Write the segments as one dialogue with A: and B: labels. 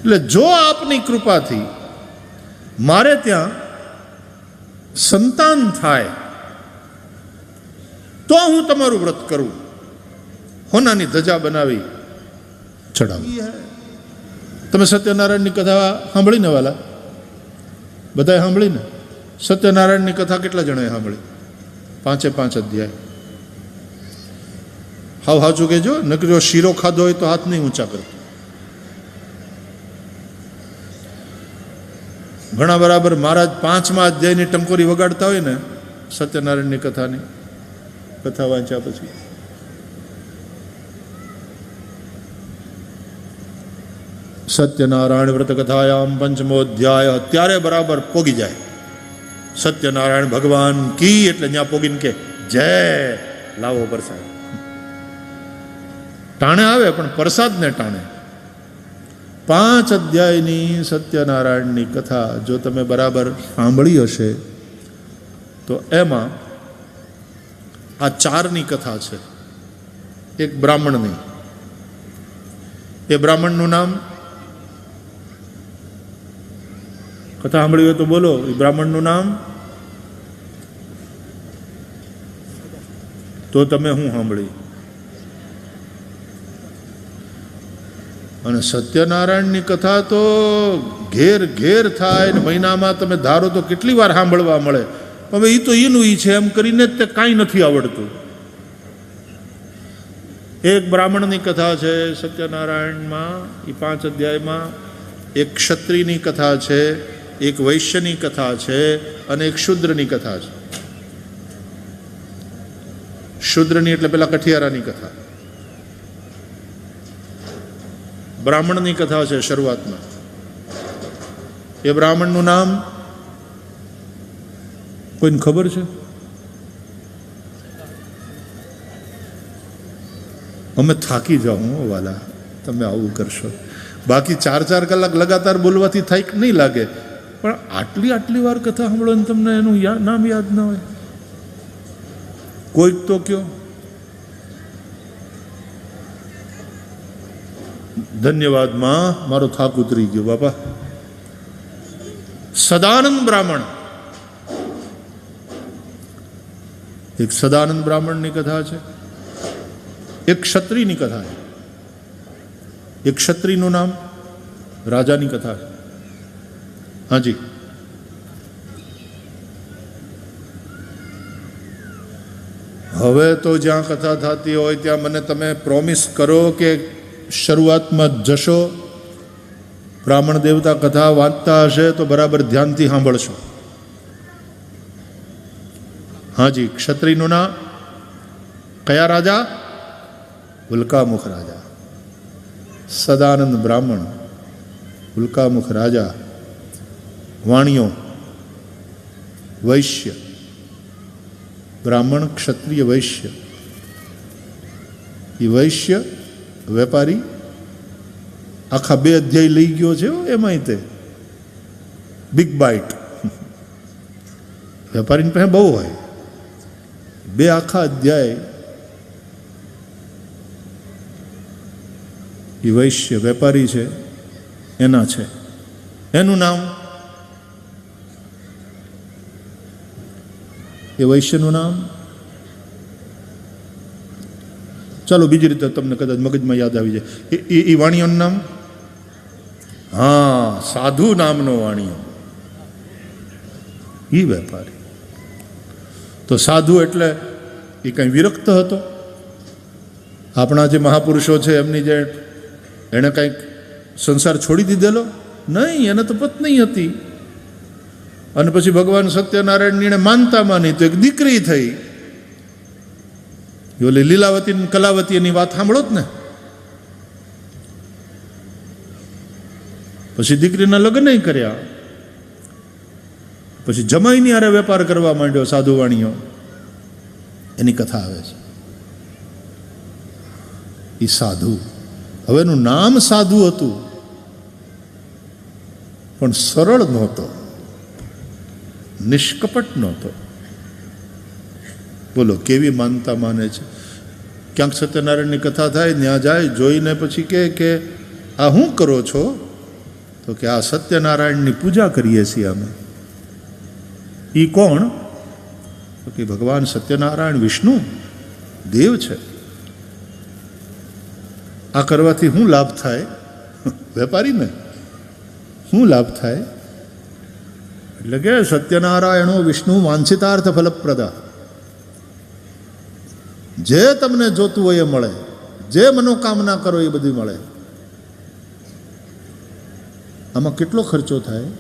A: એટલે જો આપની કૃપાથી મારે ત્યાં સંતાન થાય તો હું તમારું વ્રત કરું, હોનાની ધજા બનાવી ચડાવી. તમે સત્યનારાયણની કથા સાંભળીને વાલા? બધાએ સાંભળીને? સત્યનારાયણની કથા કેટલા જણાએ સાંભળી? 5 અધ્યાય. હાવ હાચું કહેજો, નકર જો શીરો ખાધો હોય તો હાથ નહીં ઊંચા કરતો. ઘણા બરાબર મહારાજ 5મા અધ્યાયની ટંકોરી વગાડતા હોય ને સત્યનારાયણની કથાની કથા વાંચ્યા પછી. સત્યનારાયણ વ્રત કથાયામ 5મો અધ્યાય ત્યારે બરાબર પોગી જાય. સત્યનારાયણ ભગવાન કી એટલે ત્યાં પોગીને કે જય, લાવો પ્રસાદ. ટાણે આવે પણ પ્રસાદ ને ટાણે. 5 અધ્યાયની સત્યનારાયણની કથા જો તમે બરાબર સાંભળી હશે તો એમાં આ 4ની કથા છે. એક બ્રાહ્મણની, એ બ્રાહ્મણનું નામ કથા સાંભળી હોય તો બોલો. એ બ્રાહ્મણનું નામ તો તમે હું સાંભળી. અને સત્યનારાયણની કથા તો ઘેર ઘેર થાય ને મહિનામાં તમે ધારો તો કેટલી વાર સાંભળવા મળે. હવે એ તો એનું છે એમ કરીને તે કાંઈ નથી આવડતું. એક બ્રાહ્મણની કથા છે સત્યનારાયણમાં, એ 5 અધ્યાયમાં. એક ક્ષત્રિયની કથા છે, એક વૈશ્યની કથા છે અને એક શૂદ્રની કથા છે. શૂદ્રની એટલે પેલા કઠિયારાની કથા. બ્રાહ્મણની કથા છે શરૂઆતમાં. એ બ્રાહ્મણનું નામ કોઈને ખબર છે? અમે થાકી જાઉં વાલા તમે આવું કરશો. બાકી 4 કલાક લગાતાર બોલવાથી થાય કે નહીં લાગે, પણ આટલી વાર કથા સાંભળો ને તમને એનું નામ યાદ ના હોય. કોઈક તો કયો. ધન્યવાદ માં, મારો થાક ઉતરી ગયો બાપા. સદાનંદ બ્રાહ્મણ, એક સદાનંદ બ્રાહ્મણની કથા છે. એક ક્ષત્રિયની કથા છે. એક ક્ષત્રિયનું નામ રાજાની કથા છે. હાજી, હવે તો જ્યાં કથા થતી હોય ત્યાં મને તમે પ્રોમિસ કરો કે શરૂઆતમાં જશો, બ્રાહ્મણ દેવતા કથા વાંચતા હશે તો બરાબર ધ્યાનથી સાંભળશો. હાજી, ક્ષત્રિયનું નામ કયા રાજા? ઉલ્કામુખ રાજા. સદાનંદ બ્રાહ્મણ, ઉલ્કામુખ રાજા. વાણિયો વૈશ્ય, બ્રાહ્મણ ક્ષત્રિય વૈશ્ય. એ વૈશ્ય વેપારી આખા 2 અધ્યાય લઈ ગયો છે એમાંય તે બિગ બાઇટ. વેપારીની પાસે બહુ હોય. 2 આખા અધ્યાય એ વૈશ્ય વેપારી છે એના છે. એનું નામ, એ વૈશ્યનું નામ, ચાલો બીજી રીતે તમને કદાચ મગજમાં યાદ આવી જાય. એ વાણિયોનું નામ, હા, સાધુ નામનો વાણિયો. એ વેપારી. તો સાધુ એટલે એ કંઈ વિરક્ત હતો? આપણા જે મહાપુરુષો છે એમની જે એણે કંઈક સંસાર છોડી દીધેલો? નહીં, એને તો પત્ની હતી. અને પછી ભગવાન સત્યનારાયણ એને માનતા માની તો એક દીકરી થઈ. ઓલી લીલાવતી કલાવતી એની વાત સાંભળો જ ને. પછી દીકરીના લગ્ન કર્યા. પછી જમાઈની હારે વેપાર કરવા માંડ્યો સાધુ વાણિયો. એની કથા આવે છે. એ સાધુ, હવે એનું નામ સાધુ હતું પણ સરળ નહોતો, નિષ્કપટ નહોતો. બોલો કેવી માનતા માને છે. ક્યાંક સત્યનારાયણની કથા થાય ત્યાં જાય, જોઈને પછી કે આ શું કરો છો? તો કે આ સત્યનારાયણની પૂજા કરીએ છીએ અમે. એ કોણ? તો કે ભગવાન સત્યનારાયણ વિષ્ણુ દેવ છે. આ કરવાથી શું લાભ થાય? વેપારીને શું લાભ થાય? એટલે કે સત્યનારાયણો વિષ્ણુ વાંછિતાર્થ ફલપ્રદા. જે તમને જોતું હોય એ મળે, જે મનોકામના કરો એ બધી મળે. આમાં કેટલો ખર્ચો થાય?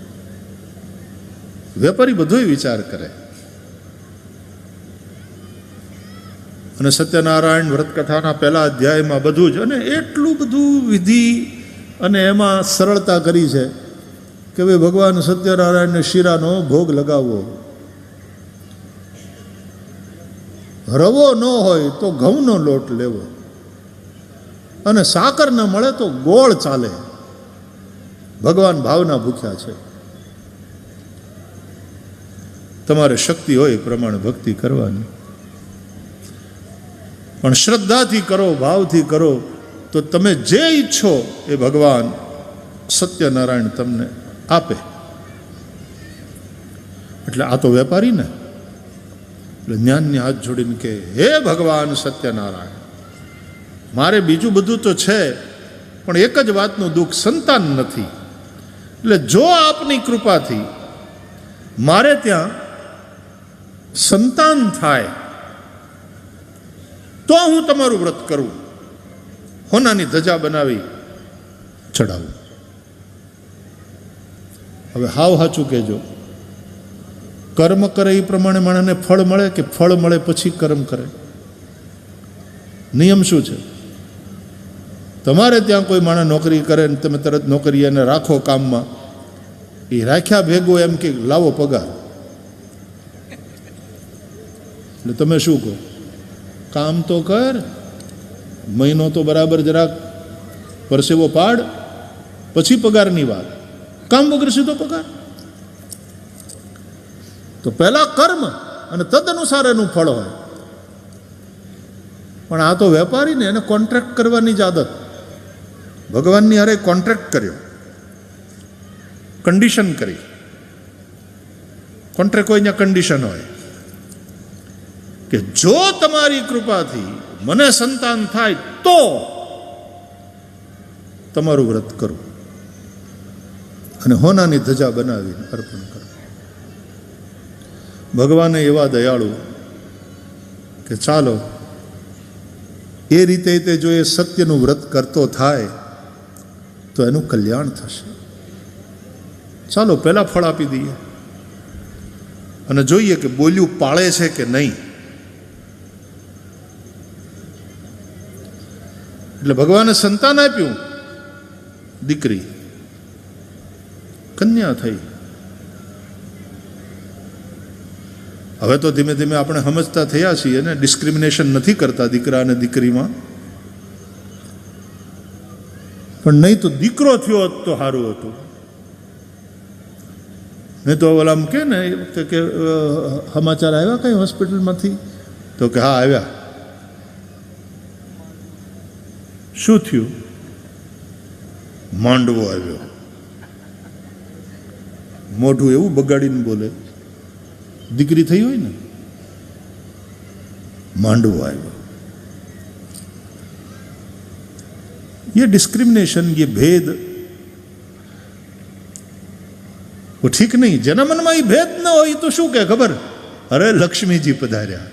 A: વેપારી બધોય વિચાર કરે. અને સત્યનારાયણ વ્રતકથાના પહેલા અધ્યાયમાં બધું જ, અને એટલું બધું વિધિ અને એમાં સરળતા કરી છે કે ભાઈ ભગવાન સત્યનારાયણને શીરાનો ભોગ લગાવવો. રવો ન હોય તો ઘઉંનો લોટ લેવો, અને સાકર ન મળે તો ગોળ ચાલે. ભગવાન ભાવના ભૂખ્યા છે. તમારે શક્તિ હોય એ પ્રમાણે ભક્તિ કરવાની, પણ શ્રદ્ધાથી કરો, ભાવથી કરો, તો તમે જે ઈચ્છો એ ભગવાન સત્યનારાયણ તમને આપે. એટલે આ તો વેપારી ને, એટલે જ્ઞાનની હાથ જોડીને કે હે ભગવાન સત્યનારાયણ, મારે બીજું બધું તો છે, પણ એક જ વાતનું દુઃખ, સંતાન નથી. એટલે જો આપની કૃપાથી મારે ત્યાં સંતાન થાય તો હું તમારું વ્રત કરું, હોનાની ધજા બનાવી ચડાવું. હવે હાવ સાચું કહેજો, કર્મ કરે એ પ્રમાણે માણસને ફળ મળે કે ફળ મળે પછી કર્મ કરે? નિયમ શું છે? તમારે ત્યાં કોઈ માણસ નોકરી કરે ને તમે તરત નોકરી એને રાખો કામમાં, એ રાખ્યા ભેગો એમ કે લાવો પગાર, એટલે તમે શું કહો? કામ તો કર, મહિનો તો બરાબર જરાક પરસેવો પાડ, પછી પગારની વાત. કામ વગર સીધો પગાર? તો પહેલા કર્મ અને તદ અનુસાર એનું ફળ હોય. પણ આ તો વેપારી ને, એને કોન્ટ્રાક્ટ કરવાની જ આદત. ભગવાનની હારે કોન્ટ્રાક્ટ કર્યો, કન્ડિશન કરી. કોન્ટ્રાક્ટ હોય ત્યાં કન્ડિશન હોય કે જો તમારી કૃપાથી મને સંતાન થાય તો તમારું વ્રત કરું, અને હોનાની ધજા બનાવીને અર્પણ કરો. ભગવાને એવા દયાળુ કે ચાલો એ રીતે જો એ સત્યનું વ્રત કરતો થાય તો એનું કલ્યાણ થશે. ચાલો પહેલાં ફળ આપી દઈએ અને જોઈએ કે બોલ્યું પાળે છે કે નહીં. એટલે ભગવાને સંતાન આપ્યું, દીકરી, કન્યા થઈ. હવે તો ધીમે ધીમે આપણે સમજતા થયા છીએ ને, ડિસ્ક્રિમિનેશન નથી કરતા દીકરા અને દીકરીમાં. પણ નહીં તો દીકરો થયો હોત તો સારું હતું. નહીં તો ઓલામ કે ને એ વખતે કે સમાચાર આવ્યા કઈ હોસ્પિટલમાંથી? તો કે હા આવ્યા. શું થયું? માંડવો આવ્યો. મોઢું એવું બગાડીને બોલે. દીકરી થઈ હોય ને, માંડવો આવ્યો. ये डिस्क्रिमिनेशन, ये भेद वो ठीक नहीं. જેના મનમાં એ ભેદ ન હોય તો શું કહે ખબર? અરે લક્ષ્મીજી પધાર્યા,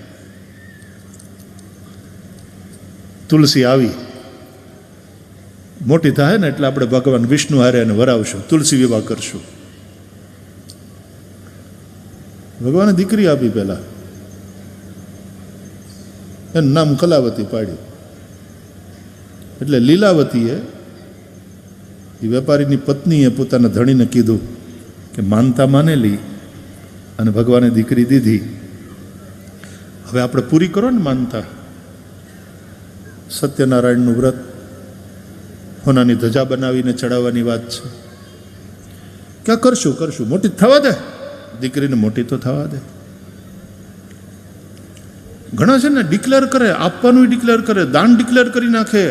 A: તુલસી આવી. મોટી થાય ને એટલે આપણે ભગવાન વિષ્ણુ હારે એને વરાવશું, તુલસી વિવાહ કરશું. ભગવાને દીકરી આપી પહેલા, એનું નામ કલાવતી પાડ્યું. એટલે લીલાવતીએ, એ વેપારીની પત્નીએ પોતાના ધણીને કીધું કે માનતા માનેલી અને ભગવાને દીકરી દીધી, હવે આપણે પૂરી કરો ને માનતા. સત્યનારાયણનું વ્રત હોનાની ધજા બનાવીને ચડાવવાની વાત છે. ક્યાં કરશું કરશું, મોટી થવા દે દીકરીને, મોટી તો થવા દે. ઘણા છે ને ડિક્લેર કરે, આપવાનું ડિક્લેર કરે, દાન ડિક્લેર કરી નાખે,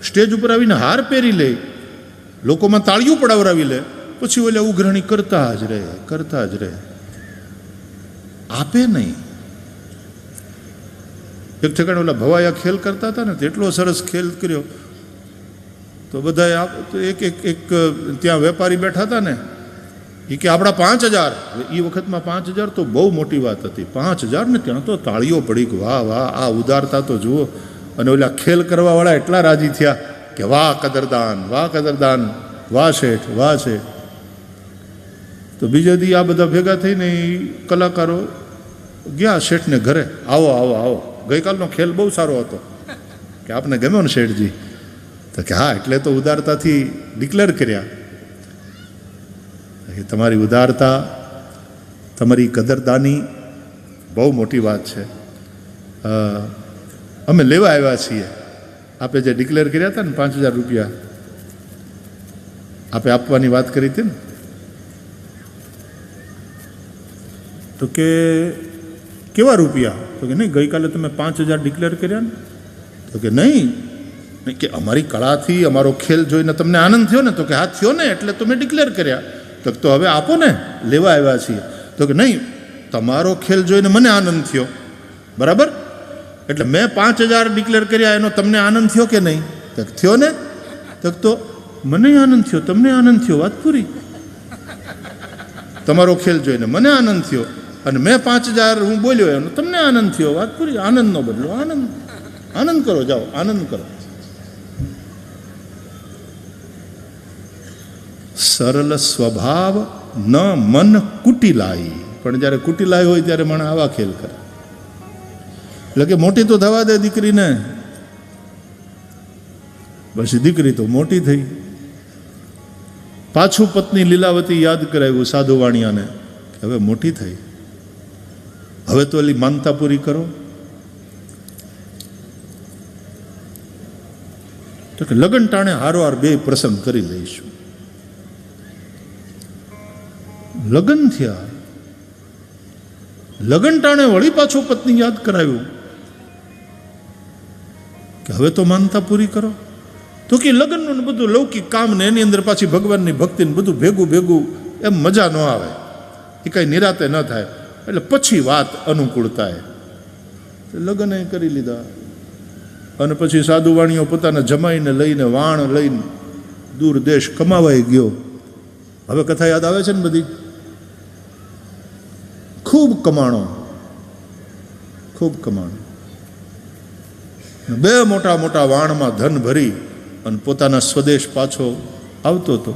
A: સ્ટેજ ઉપર આવીને હાર પહેરી લે, લોકોમાં તાળીઓ પડાવરાવી લે. પછી ઓલા ઉઘરાણી કરતા જ રહે, આપે નહીં. એક ઠેકાણે ઓલા ભવાયા ખેલ કરતા હતા ને, તેટલો સરસ ખેલ કર્યો તો બધા એક ત્યાં વેપારી બેઠા હતા ને, એ કે આપણા 5,000. એ વખતમાં 5,000 તો બહુ મોટી વાત હતી. 5,000 ને ત્યાં તો તાળીઓ પડી કે વાહ વાહ, આ ઉદારતા તો જુઓ. અને ઓલા ખેલ કરવાવાળા એટલા રાજી થયા કે વાહ કદરદાન, વાહ કદરદાન, વાહ શેઠ, વાહ શેઠ. તો બીજે દી આ બધા ભેગા થઈને એ કલાકારો ગયા શેઠને ઘરે. આવો આવો આવો, ગઈકાલનો ખેલ બહુ સારો હતો, કે આપને ગમ્યો ને શેઠજી? તો કે હા, એટલે તો ઉદારતાથી ડિક્લેર કર્યા. તમારી ઉદારતા, તમારી કદરદાની બહુ મોટી વાત છે. અમે લેવા આવ્યા છીએ. આપે જે ડિક્લેર કર્યા હતા ને 5,000 રૂપિયા આપે આપવાની વાત કરી હતી ને, તો કે કેવા રૂપિયા? તો કે નહીં, ગઈકાલે તમે 5,000 ડિક્લેર કર્યા ને? તો કે નહીં, કે અમારી કળાથી અમારો ખેલ જોઈને તમને આનંદ થયો ને? તો કે હા થયો ને, એટલે તો મેં ડિક્લેર કર્યા. તો હવે આપો ને, લેવા આવ્યા છીએ. તો કે નહીં, તમારો ખેલ જોઈને મને આનંદ થયો, બરાબર, એટલે મેં 5,000 ડિક્લેર કર્યા, એનો તમને આનંદ થયો કે નહીં? તો થયો ને. તો મને આનંદ થયો, તમને આનંદ થયો, વાત પૂરી. તમારો ખેલ જોઈને મને આનંદ થયો અને મેં 5,000 હું બોલ્યો એનો તમને આનંદ થયો, વાત પૂરી. આનંદનો બદલો આનંદ. આનંદ કરો, જાઓ આનંદ કરો. સરળ સ્વભાવ ન મન કુટિલાઈ. પણ જ્યારે કુટિલાઈ હોય ત્યારે મને આવા ખેલ કરે. એટલે કે મોટી તો થવા દે દીકરીને. પછી દીકરી તો મોટી થઈ. પાછું પત્ની લીલાવતી યાદ કરાવ્યું સાધુ વાણિયાને, કે હવે મોટી થઈ, હવે તો એલી માનતા પૂરી કરો. તો કે લગન ટાણે હારોહાર 2 પ્રસંગ કરી લઈશું. લગ્ન થયા, લગ્ન ટાણે વળી પાછો પત્ની યાદ કરાવ્યું કે હવે તો માનતા પૂરી કરો. તો કે લગ્નનું બધું લૌકિક કામ ને એની અંદર પાછી ભગવાનની ભક્તિ ને બધું ભેગું ભેગું એમ મજા ન આવે, એ કઈ નિરાતે ન થાય. એટલે પછી વાત અનુકૂળતાએ લગ્ન કરી લીધા. અને પછી સાધુ વાણીઓ પોતાના જમાઈને લઈને વાણ લઈને દૂર દેશ કમાવાઈ ગયો. હવે કથા યાદ આવે છે ને બધી. ખૂબ કમાણો, ખૂબ કમાણો. 2 મોટા મોટા વાણમાં ધન ભરી અને પોતાના સ્વદેશ પાછો આવતો હતો.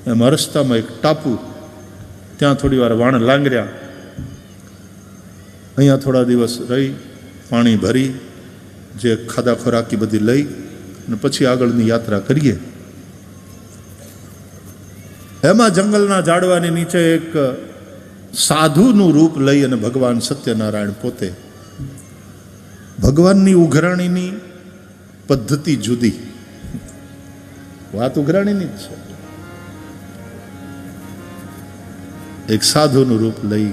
A: એમાં રસ્તામાં એક ટાપુ, ત્યાં થોડી વાર વાણ લાંગર્યા, અહીંયા થોડા દિવસ રહી, પાણી ભરી, જે ખાધા ખોરાકી બધી લઈ અને પછી આગળની યાત્રા કરીએ. એમાં જંગલના ઝાડવાની નીચે એક સાધુનું રૂપ લઈ અને ભગવાન સત્યનારાયણ પોતે. ભગવાનની ઉઘરાણીની પદ્ધતિ જુદી, વાત ઉઘરાણીની જ છે. એક સાધુનું રૂપ લઈ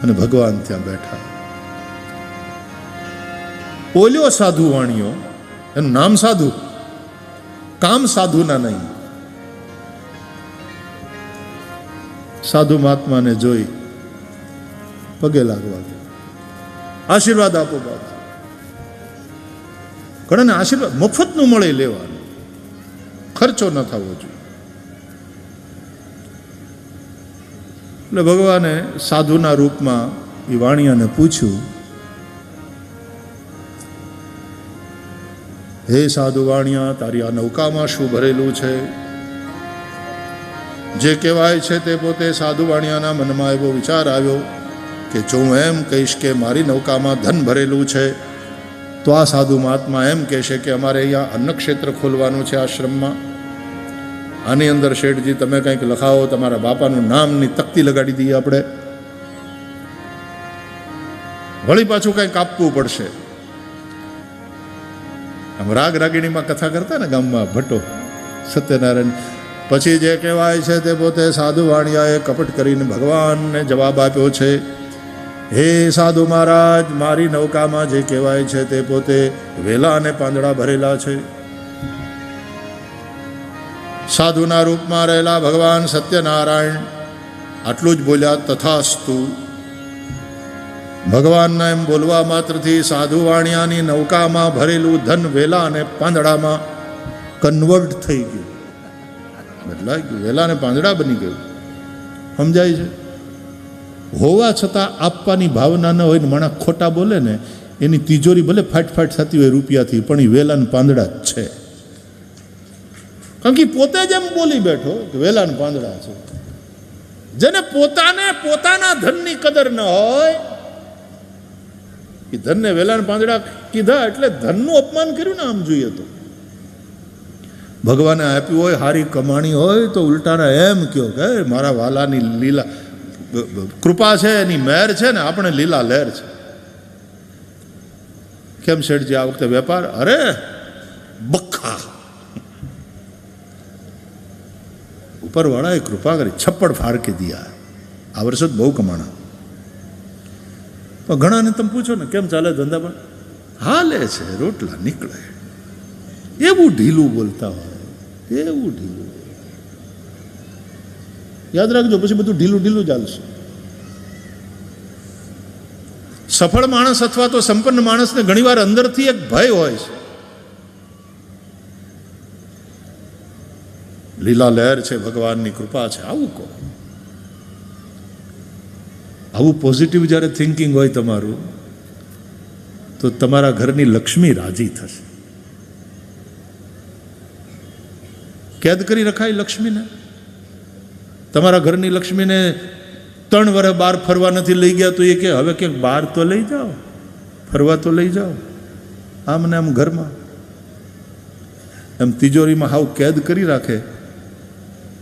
A: અને ભગવાન ત્યાં બેઠા. ઓલ્યો સાધુ વાણિયો, એનું નામ સાધુ, કામ સાધુના નહીં. સાધુ મહાત્માને જોઈ પગે લાગવા ગયા, આશીર્વાદ આપો બાપ. ઘણાને આશીર્વાદ મફતનું મળે, લેવાનું, ખર્ચો ન થવો જોઈએ. એટલે ભગવાને સાધુના રૂપમાં એ વાણિયાને પૂછ્યું, હે સાધુ વાણિયા, તારી આ નૌકામાં શું ભરેલું છે? જે કહેવાય છે તે પોતે સાધુ વાણિયાના મનમાં એવો વિચાર આવ્યો કે જો હું એમ કહીશ કે મારી નૌકામાં ધન ભરેલું છે, તો આ સાધુ મહાત્મા એમ કહેશે કે અમારે અહીંયા અન્નક્ષેત્ર ખોલવાનું છે આશ્રમમાં, આની અંદર શેઠજી તમે કંઈક લખાવો, તમારા બાપાનું નામની તકતી લગાડી દઈએ આપણે, વળી પાછું કંઈક આપવું પડશે. આમ રાગ રાગીણીમાં કથા કરતા ને ગામમાં ભટ્ટો સત્યનારાયણ. પછી જે કહેવાય છે તે પોતે સાધુ વાણિયાએ કપટ કરીને ભગવાનને જવાબ આપ્યો છે, હે સાધુ મહારાજ, મારી નૌકામાં જે કહેવાય છે તે પોતે વેલા અને પાંદડા ભરેલા છે. સાધુના રૂપમાં રહેલા ભગવાન સત્યનારાયણ આટલું જ બોલ્યા, તથાસ્તુ. ભગવાનના એમ બોલવા માત્રથી સાધુ વાણિયાની નૌકામાં ભરેલું ધન વેલા અને પાંદડામાં કન્વર્ટ થઈ ગયું, બદલાઈ ગયું, વેલા અને પાંદડા બની ગયું. સમજાય છે? હોવા છતાં આપવાની ભાવના ન હોય ને માણસ ખોટા બોલે ને, એની તિજોરી ભલે ફાટ થતી હોય રૂપિયાથી, પણ એ વેલા ને પાંદડા જ છે. કારણ કે પોતે જ એમ બોલી બેઠો કે વેલા ને પાંદડા છે. જેને પોતાના ધનની કદર ન હોય, એ ધનને વેલા ને પાંદડા કીધા એટલે ધનનું અપમાન કર્યું ને. આમ જોઈએ તો ભગવાને આપ્યું હોય, સારી કમાણી હોય તો ઉલટાના એમ કહો કે મારા વાલાની લીલા કૃપા છે, એની મહેર છે ને આપણે લીલા લહેર છે. કેમ શેઠજી આ વખતે વેપાર? અરે બખ્ખા, ઉપરવાળાએ કૃપા કરી, છપ્પડ ફાડ કે દિયા. આ વર્ષે બહુ કમાણા. પણ ઘણાને તમે પૂછો ને કેમ ચાલે ધંધા, પણ હાલે છે, રોટલા નીકળે. એવું ઢીલું બોલતા હોય, એવું ઢીલું. યાદ રાખજો, પછી બધું ઢીલું ચાલશે. સફળ માણસ અથવા તો સંપન્ન માણસને ઘણીવાર અંદરથી એક ભય હોય છે. લીલા લહેર છે, ભગવાનની કૃપા છે, આવું કહો. આવું પોઝિટિવ જ્યારે થિંકિંગ હોય તમારું, તો તમારા ઘરની લક્ષ્મી રાજી થશે. કેદ કરી રખાય લક્ષ્મીને. તમારા ઘરની લક્ષ્મીને 3 વર્ષ બહાર ફરવા નથી લઈ ગયા, તો એ કે હવે ક્યાંક બહાર તો લઈ જાઓ, ફરવા તો લઈ જાઓ. આમ ને આમ ઘરમાં એમ તિજોરીમાં હાવ કેદ કરી રાખે,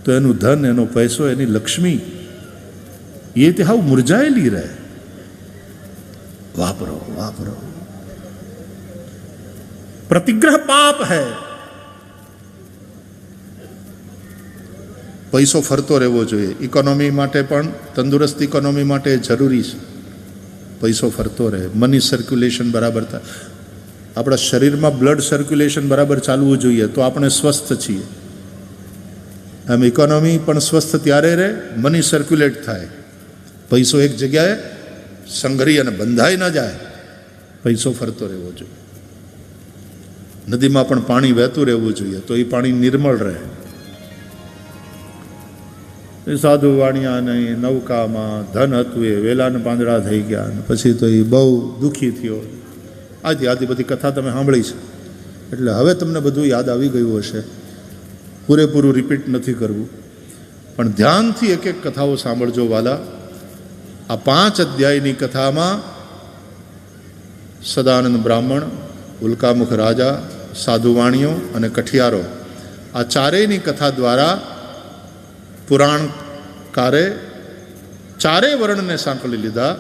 A: તો એનું ધન, એનો પૈસો, એની લક્ષ્મી એ તે હાવ મુરઝાયેલી રહે. વાપરો. પ્રતિગ્રહ પાપ હૈ. પૈસો ફરતો રહેવો જોઈએ. ઇકોનોમી માટે પણ, તંદુરસ્ત ઇકોનોમી માટે જરૂરી છે પૈસો ફરતો રહે, મની સર્ક્યુલેશન બરાબર થાય. આપણા શરીરમાં બ્લડ સર્ક્યુલેશન બરાબર ચાલવું જોઈએ, તો આપણે સ્વસ્થ છીએ. આમ ઇકોનોમી પણ સ્વસ્થ ત્યારે રહે, મની સર્ક્યુલેટ થાય. પૈસો એક જગ્યાએ સંઘરી અને બંધાઈ ન જાય, પૈસો ફરતો રહેવો જોઈએ. નદીમાં પણ પાણી વહેતું રહેવું જોઈએ, તો એ પાણી નિર્મળ રહે. સાધુ વાણિયા નહીં, નૌકામાં ધન હતું એ વેલાને પાંદડા થઈ ગયા, અને પછી તો એ બહુ દુઃખી થયો. આથી બધી કથા તમે સાંભળી છે, એટલે હવે તમને બધું યાદ આવી ગયું હશે. પૂરેપૂરું રિપીટ નથી કરવું, પણ ધ્યાનથી એક કથાઓ સાંભળજો વાલા. આ 5 અધ્યાયની કથામાં સદાનંદ બ્રાહ્મણ, ઉલ્કામુખ રાજા, સાધુ વાણિયો અને કઠિયારો, આ ચારેયની કથા દ્વારા પુરાણકારે ચારેય વર્ણને સાંકળી લીધા,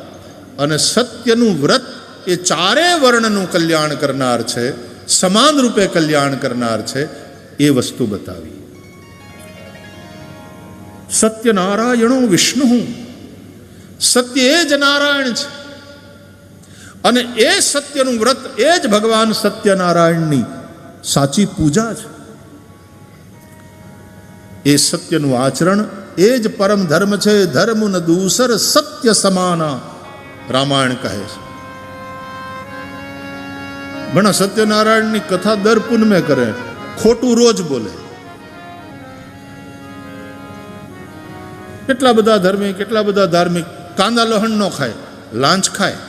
A: અને સત્યનું વ્રત એ ચારેય વર્ણનું કલ્યાણ કરનાર છે, સમાન રૂપે કલ્યાણ કરનાર છે, એ વસ્તુ બતાવી. સત્યનારાયણો વિષ્ણુ, સત્ય એ જ નારાયણ છે, અને એ સત્યનું વ્રત એ જ ભગવાન સત્યનારાયણની સાચી પૂજા છે. એ સત્યનું આચરણ એ જ પરમ ધર્મ છે. ધર્મ ન દૂસર સત્ય સમાના, રામાયણ કહે છે. ઘણા સત્યનારાયણની કથા દર પૂનમે કરે, ખોટું રોજ બોલે. કેટલા બધા ધર્મી, કેટલા બધા ધાર્મિક કાંદા લહણ ન ખાય, લાંચ ખાય.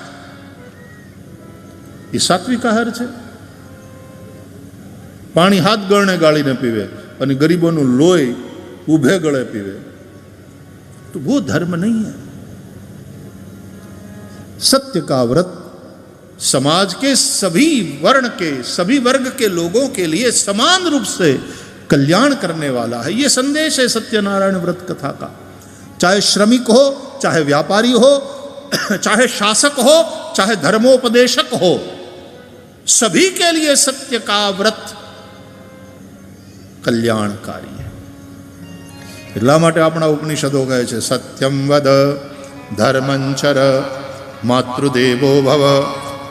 A: એ સાત્વિક આહાર છે? પાણી હાથ ગળને ગાળીને પીવે અને ગરીબોનું લોહી ઊભે ગળે પીવે, तो वो धर्म नहीं है. सत्य का व्रत समाज के सभी वर्ण के, सभी वर्ग के लोगों के लिए समान रूप से कल्याण करने वाला है. ये संदेश है सत्यनारायण व्रत कथा का. चाहे श्रमिक हो, चाहे व्यापारी हो, चाहे शासक हो, चाहे धर्मोपदेशक हो, सभी के लिए सत्य का व्रत कल्याणकारी है. એટલા માટે આપણા ઉપનિષદો કહે છે, સત્યમ વદ ધર્મંચર માતૃદેવો ભવ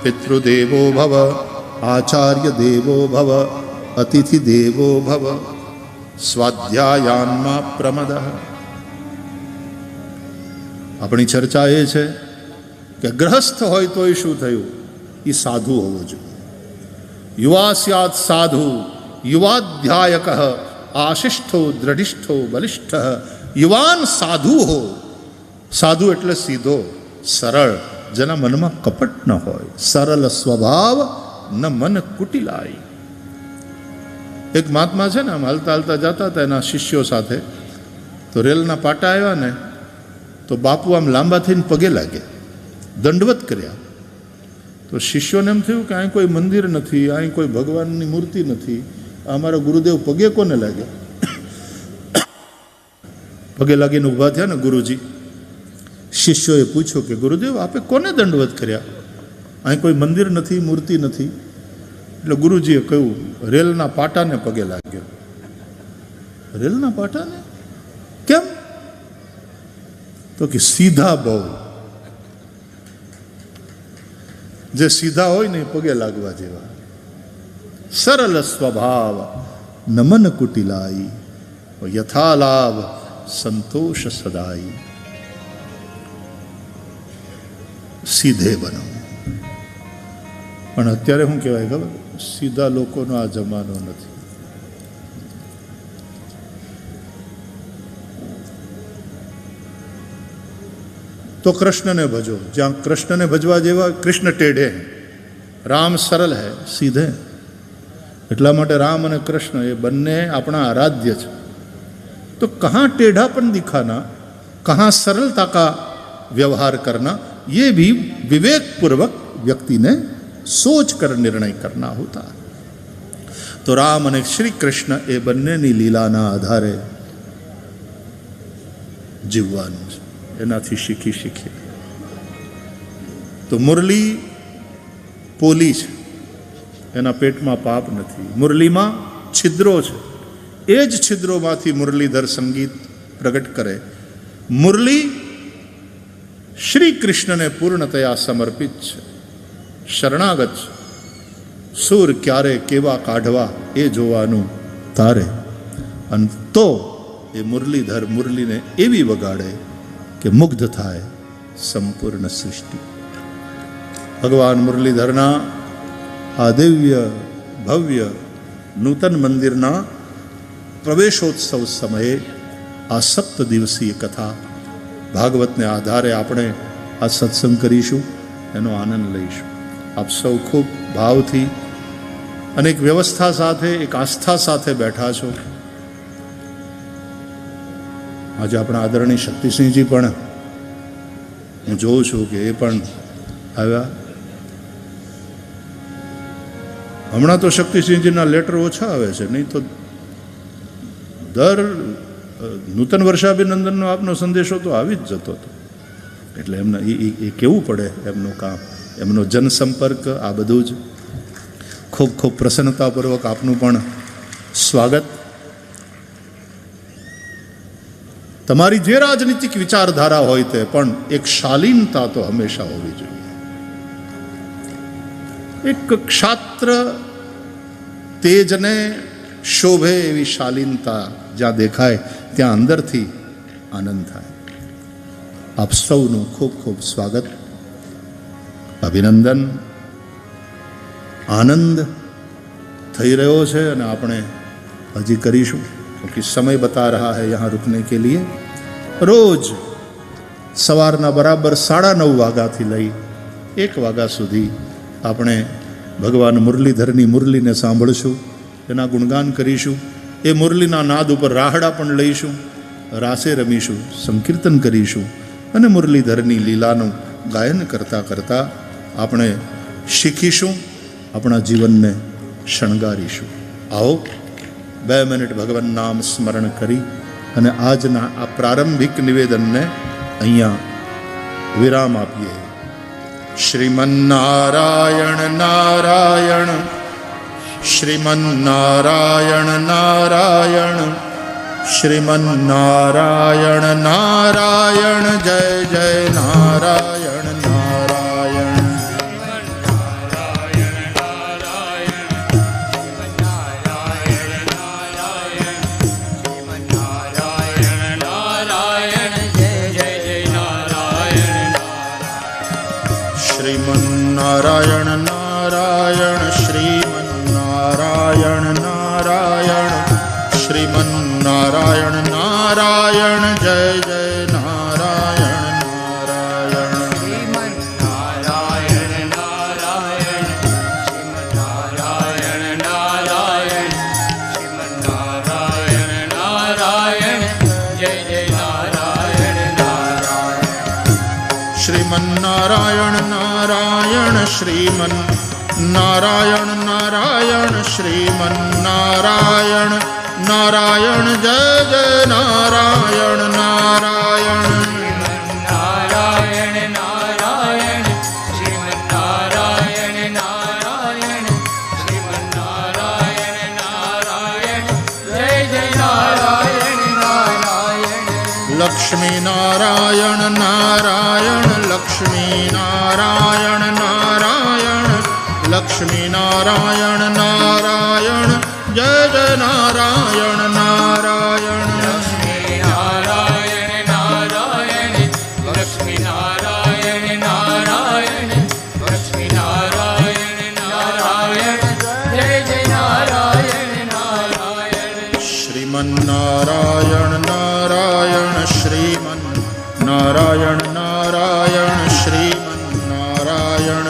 A: પિતૃદેવો ભવ આચાર્ય દેવો ભવ અતિથિ દેવો ભવ. સ્વાધ્યાયાનમાં પ્રમદ. આપણી ચર્ચા એ છે કે ગ્રહસ્થ હોય તોય શું થયું, એ સાધુ હોવો જોઈએ. યુવા સ્યાત સાધુ યુવાધ્યાયક આશિષ્ઠો દ્રઢિષ્ઠો બલિષ્ઠ. યુવાન સાધુ હો. સાધુ એટલે સીધો સરળ, જેના મનમાં કપટ ન હોય. સરળ સ્વભાવ ન મન કુટિલાય. એક મહાત્મા છે ને, આમ હાલતા હાલતા જતા હતા એના શિષ્યો સાથે, તો રેલના પાટા આવ્યા ને તો બાપુ આમ લાંબા થઈને પગે લાગે, દંડવત કર્યા. તો શિષ્યોને એમ થયું કે અહીં કોઈ મંદિર નથી, અહીં કોઈ ભગવાનની મૂર્તિ નથી, અમારા ગુરુદેવ પગે કોને લાગે? પગે લાગીને ઊભા થયા ને ગુરુજી. શિષ્યોએ પૂછ્યું કે ગુરુદેવ આપે કોને દંડવત કર્યા? અહીં કોઈ મંદિર નથી, મૂર્તિ નથી. એટલે ગુરુજીએ કહ્યું રેલના પાટાને પગે લાગ્યો. રેલના પાટાને? કેમ? તો કે સીધા બહુ, જે સીધા હોય ને પગે લાગવા જેવા. સરળ સ્વભાવ નમન કુટિલાઈ, યથાલાભ સંતોષ સદાઈ. સીધે બનો. પણ અત્યારે શું કહેવાય ખબર? સીધા લોકોનો આ જમાનો નથી. તો કૃષ્ણને ભજો. જ્યાં કૃષ્ણને ભજવા જેવા, કૃષ્ણ ટેઢે, રામ સરળ હૈ સીધે. એટલા માટે રામ અને કૃષ્ણ એ બંને આપણા આરાધ્ય છે. તો કહાં ટેढ़ापन दिखाना, कहाँ सरलता का व्यवहार करना, ये भी विवेक पूर्वक व्यक्ति ने सोच कर निर्णय करना होता. तो राम અને શ્રી કૃષ્ણ એ બંનેની લીલાના આધારે જીવવાનું છે. એનાથી શીખી. તો મુરલી પોલી છે, એના પેટમાં પાપ નથી. મુરલીમાં છિદ્રો છે, એ જ છિદ્રોમાંથી મુરલીધર સંગીત પ્રગટ કરે. મુરલી શ્રી કૃષ્ણને પૂર્ણતયા સમર્પિત છે, શરણાગત છે. સૂર ક્યારે કેવા કાઢવા એ જોવાનું તારે. અને તો એ મુરલીધર મુરલીને એવી વગાડે કે મુગ્ધ થાય સંપૂર્ણ સૃષ્ટિ. ભગવાન મુરલીધરના આ દિવ્ય ભવ્ય નૂતન મંદિરના પ્રવેશોત્સવ સમયે આ 7 દિવસીય કથા ભાગવતને આધારે આપણે આ સત્સંગ કરીશું, એનો આનંદ લઈશું. આપ સૌ ખૂબ ભાવથી અને એક વ્યવસ્થા સાથે, એક આસ્થા સાથે બેઠા છો. આજે આપણા આદરણીય શક્તિસિંહજી પણ હું જોઉં છું કે એ પણ આવ્યા. હમણાં તો શક્તિસિંહજીના લેટર ઓછા આવે છે, નહીં તો દર નૂતન વર્ષાભિનંદનનો આપનો સંદેશો તો આવી જ જતો હતો. એટલે એમને એ કેવું પડે એમનું કામ, એમનો જનસંપર્ક, આ બધું જ. ખૂબ ખૂબ પ્રસન્નતાપૂર્વક આપનું પણ સ્વાગત. તમારી જે રાજનીતિક વિચારધારા હોય તે પણ એક શાલીનતા તો હંમેશા હોવી જોઈએ. એક ક્ષાત્ર તેજને શોભે એવી શાલીનતા જ્યાં દેખાય ત્યાં અંદરથી આનંદ થાય. આપ સૌનું ખૂબ ખૂબ સ્વાગત, અભિનંદન. આનંદ થઈ રહ્યો છે અને આપણે હજી કરીશું, ક્યોંકि સમય બતા રહા હૈ યહાં રૂકને કે લીએ. રોજ સવારના બરાબર 9:30 વાગ્યાથી લઈ 1 વાગ્યા સુધી આપણે ભગવાન મુરલીધરની મુરલીને સાંભળશું, એના ગુણગાન કરીશું. એ મુરલીના નાદ ઉપર રાહડા પણ લઈશું, રાસે રમીશું, સંકીર્તન કરીશું અને મુરલીધરની લીલાનું ગાયન કરતાં કરતાં આપણે શીખીશું, આપણા જીવનને શણગારીશું. આવો 2 મિનિટ ભગવાન નામ સ્મરણ કરી અને આજના આ પ્રારંભિક નિવેદનને અહીંયા વિરામ આપીએ. શ્રીમન્નારાયણ નારાયણ, શ્રીમન્નારાયણ નારાયણ, શ્રીમન્નારાયણ નારાયણ, જય જય નારાયણ નારાયણ. નારાયણ નારાયણ શ્રીમન્નારાયણ નારાયણ શ્રીમન્નારાયણ નારાયણ જય જય નારાયણ નારાયણ
B: શ્રીમન્નારાયણ નારાયણ શ્રીમન્નારાયણ નારાયણ શ્રીમન્નારાયણ નારાયણ જય જય નારાયણ નારાયણ
A: શ્રીમન્નારાયણ નારાયણ શ્રીમન્નારાયણ નારાયણ શ્રીમન્નારાયણ નારાયણ જય જય નારાયણ નારાયણ
B: નારાયણ નારાયણ શ્રીમન્નારાયણ નારાયણ શ્રીમન્નારાયણ નારાયણ જય જય નારાયણ નારાયણ
A: લક્ષ્મી નારાયણ નારાયણ લક્ષ્મી નારાયણ નારાયણ લક્ષ્મી નારાયણ નારાયણ જય જય નારાયણ નારાયણ
B: લક્ષ્મી નારાયણ નારાયણ લક્ષ્મી નારાયણ નારાયણ લક્ષ્મી નારાયણ નારાયણ જય જય નારાયણ નારાયણ
A: શ્રીમન્નારાયણ નારાયણ શ્રીમન્નારાયણ નારાયણ શ્રીમન્નારાયણ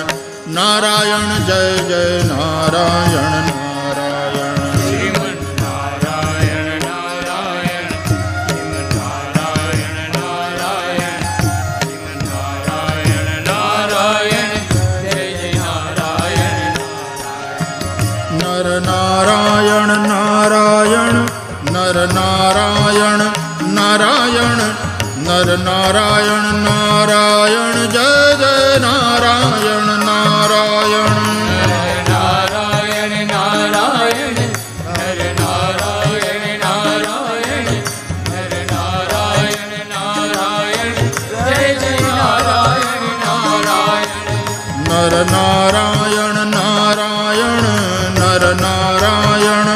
A: નારાયણ જય જય નારાયણ નારાયણ
B: શ્રીમન્નારાયણ નારાયણ શ્રીમન્નારાયણ નારાયણ શ્રીમન્નારાયણ નારાયણ જય જય નારાયણ
A: નર નારાયણ નારાયણ નર નારાયણ નારાયણ નર નારાયણ નારાયણ જય જય નારાયણ નારાયણ
B: નારાયણ નારાયણ નર નારાયણ નારાયણ નર નારાયણ નારાયણ જય જય નારાયણ નારાયણ
A: નર નારાયણ નારાયણ નર નારાયણ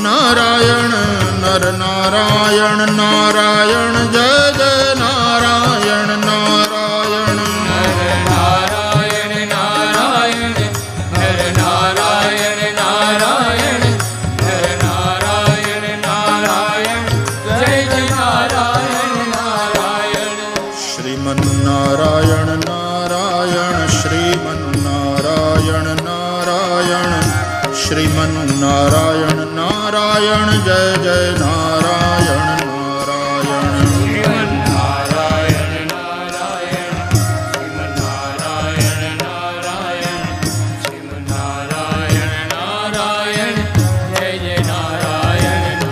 A: નારાયણ નર નારાયણ નારાયણ જય જય નારાયણ નારાયણ
B: નારાયણ નારાયણ નર નારાયણ નારાયણ નર નારાયણ નારાયણ જય જય નારાયણ નારાયણ
A: શ્રીમન્નારાયણ નારાયણ શ્રીમન્નારાયણ નારાયણ શ્રીમન્નારાયણ નારાયણ જય જય નારાયણ નારાયણ
B: શ્રીમન્નારાયણ નારાયણ શ્રીમન્નારાયણ નારાયણ શ્રીમન્નારાયણ નારાયણ જય જય નારાયણ નારાયણ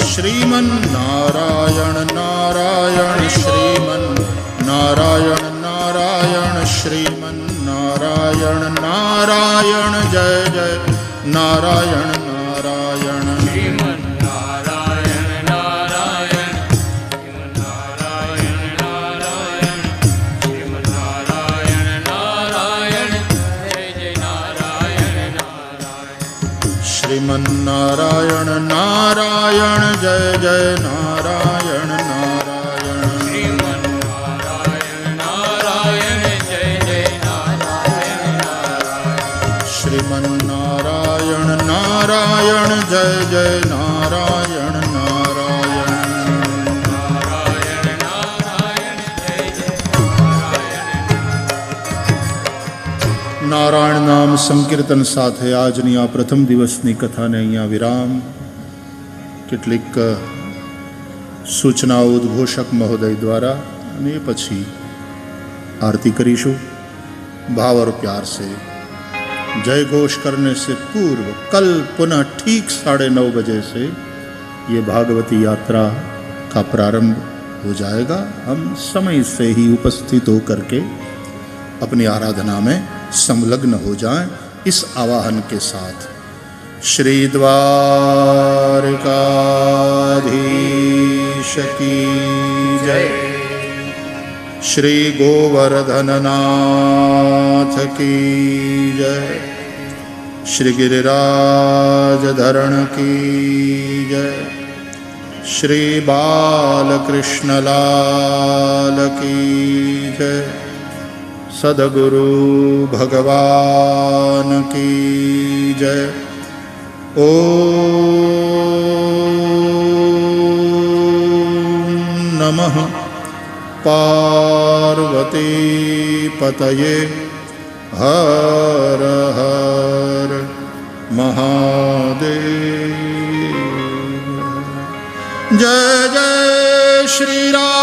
A: શ્રીમન્નારાયણ નારાયણ શ્રીમન્નારાયણ નારાયણ શ્રીમન્નારાયણ નારાયણ જય જય નારાયણ નારાયણ
B: શ્રીમન્નારાયણ નારાયણ શ્રીમન્નારાયણ નારાયણ શ્રીમન્નારાયણ નારાયણ જય જય નારાયણ નારાયણ
A: શ્રીમન્નારાયણ નારાયણ જય જય નારાયણ નારાયણ
B: શ્રીમન્નારાયણ નારાયણ જય જય નારાયણ નારાયણ
A: શ્રીમન્નારાયણ નારાયણ જય જય નારાયણ નારાયણ
B: નારાયણ નારાયણ જય જય નારાયણ
A: નારાયણ નામ સંકીર્તન સાથે આજની આ પ્રથમ દિવસની કથાને અહીંયા વિરામ. કેટલીક સૂચનાઓ ઉદ્ઘોષક મહોદય દ્વારા અને પછી आरती करीशु. भाव और प्यार से जय घोष करने से पूर्व कल पुनः ठीक 9:30 बजे से ये भागवती यात्रा का प्रारंभ हो जाएगा. हम समय से ही उपस्थित होकर के अपनी आराधना में संलग्न हो जाएं इस आवाहन के साथ. श्री द्वारकाधीश की जय. श्री गोवर्धननाथ की जय. श्री गिरिराज धरण की जय. श्री बालकृष्ण लाल की जय. सद्गुरु भगवान की जय। ओम नमः पार्वती पतये हर हर महादेव। जय जय श्री राम।